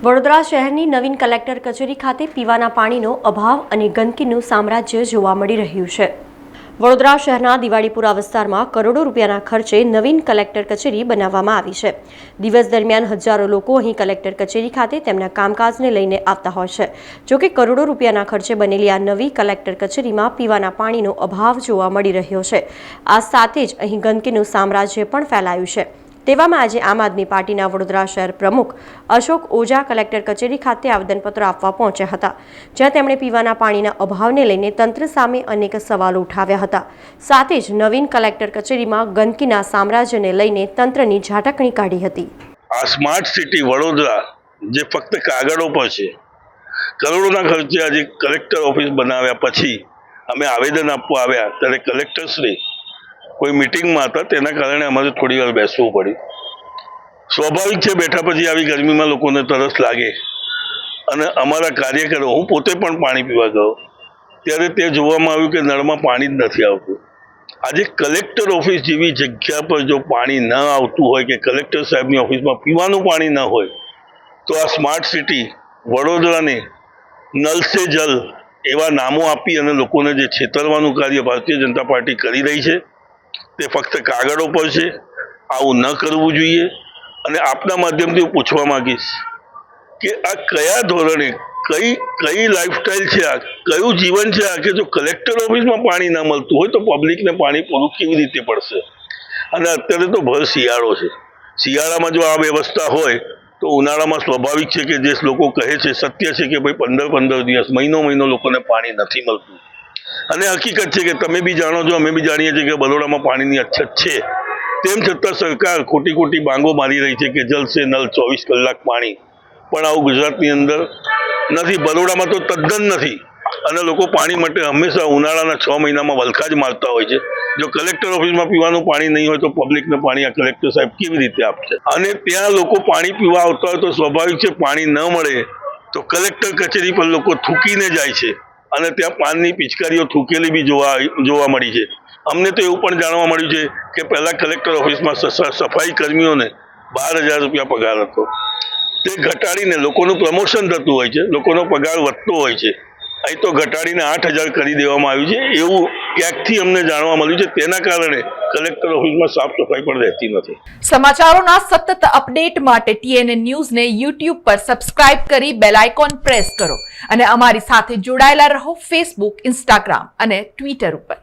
વડોદરા શહેરની નવીન કલેક્ટર કચેરી ખાતે પીવાના પાણીનો અભાવ અને ગંદકીનું સામ્રાજ્ય જોવા મળી રહ્યું છે। વડોદરા શહેરના દિવાળીપુરા વિસ્તારમાં કરોડો રૂપિયાના ખર્ચે નવીન કલેક્ટર કચેરી બનાવવામાં આવી છે। દિવસ દરમિયાન હજારો લોકો અહીં કલેક્ટર કચેરી ખાતે તેમના કામકાજને લઈને આવતા હોય છે। જો કે કરોડો રૂપિયાના ખર્ચે બનેલી આ નવી કલેક્ટર કચેરીમાં પીવાના પાણીનો અભાવ જોવા મળી રહ્યો છે। આ સાથે જ અહીં ગંદકીનું સામ્રાજ્ય પણ ફેલાયું છે। તેવામાં આજે આમ આદમી પાર્ટીના વડોદરા શહેર પ્રમુખ અશોક ઓઝા કલેક્ટર કચેરી ખાતે આવેદનપત્ર આપવા પહોંચ્યા હતા, જ્યાં તેમણે પીવાના પાણીના અભાવને લઈને તંત્ર સામે અનેક સવાલો ઉઠાવ્યા હતા। સાથે જ નવીન કલેક્ટર કચેરીમાં ગંદકીના સામ્રાજ્યને લઈને તંત્રની ઝાટકણી કાઢી હતી। આ સ્માર્ટ સિટી વડોદરા જે ફક્ત કાગળો પર છે, કરોડોના ખર્ચે આજે કલેક્ટર ઓફિસ બનાવ્યા પછી અમે આવેદન આપવા આવ્યા ત્યારે કલેક્ટરશ્રી કોઈ મિટિંગમાં હતા, તેના કારણે અમારે થોડી વાર બેસવું પડ્યું। સ્વાભાવિક છે, બેઠા પછી આવી ગરમીમાં લોકોને તરસ લાગે અને અમારા કાર્યકરો, હું પોતે પણ પાણી પીવા ગયો ત્યારે તે જોવામાં આવ્યું કે નળમાં પાણી જ નથી આવતું। આજે કલેક્ટર ઓફિસ જેવી જગ્યા પર જો પાણી ન આવતું હોય કે કલેક્ટર સાહેબની ઓફિસમાં પીવાનું પાણી ન હોય તો આ સ્માર્ટ સિટી વડોદરાને નલ સે જલ એવા નામો આપી અને લોકોને જે છેતરવાનું કાર્ય ભારતીય જનતા પાર્ટી કરી રહી છે તે ફક્ત કાગળો પર છે। આવું ન કરવું જોઈએ। અને આપના માધ્યમથી હું પૂછવા માંગીશ કે આ કયા ધોરણે કઈ લાઈફસ્ટાઈલ છે, આ કયું જીવન છે આ કે જો કલેક્ટર ઓફિસમાં પાણી ન મળતું હોય તો પબ્લિકને પાણી પૂરું કેવી રીતે પડશે? અને અત્યારે તો ભર શિયાળો છે, શિયાળામાં જો આ વ્યવસ્થા હોય તો ઉનાળામાં સ્વાભાવિક છે કે જે લોકો કહે છે સત્ય છે કે ભાઈ 15 દિવસ મહિનો લોકોને પાણી નથી મળતું। અને હકીકત છે કે તમે બી જાણો છો, અમે બી જાણીએ છીએ કે બરોડામાં પાણીની અછત છે। તેમ છતાં સરકાર ખોટી બાંગો મારી રહી છે કે જલ સે નલ 24 કલાક પાણી, પણ આવું ગુજરાતની અંદર નથી, બરોડામાં તો તદ્દન નથી। અને લોકો પાણી માટે હંમેશા ઉનાળાના 6 મહિનામાં વલખા જ મારતા હોય છે। જો કલેક્ટર ઓફિસમાં પીવાનું પાણી નહીં હોય તો પબ્લિકને પાણી આ કલેક્ટર સાહેબ કેવી રીતે આપશે? અને ત્યાં લોકો પાણી પીવા આવતા હોય તો સ્વાભાવિક છે પાણી ન મળે તો કલેક્ટર કચેરી પર લોકો થૂકીને જાય છે અને ત્યાં પાનની પિચકારીઓ થૂકેલી બી જોવા મળી છે। અમને તો એવું પણ જાણવા મળ્યું છે કે પહેલા કલેક્ટર ઓફિસમાં સફાઈ કર્મીઓને 12,000 રૂપિયા પગાર હતો, તે ઘટાડીને લોકોનું પ્રમોશન થતું હોય છે, લોકોનો પગાર વધતો હોય છે। અહીં તો ઘટાડીને 8,000 કરી દેવામાં આવ્યું છે એવું ક્યાંકથી અમને જાણવા મળ્યું છે। તેના કારણે કલેક્ટર ઓફિસમાં સાફ સફાઈ પણ રહેતી નથી। સમાચારોના સતત અપડેટ માટે TNN ન્યૂઝને YouTube પર સબસ્ક્રાઇબ કરી બેલ આઇકોન પ્રેસ કરો અને અમારી સાથે જોડાયેલા રહો Facebook, Instagram અને Twitter ઉપર।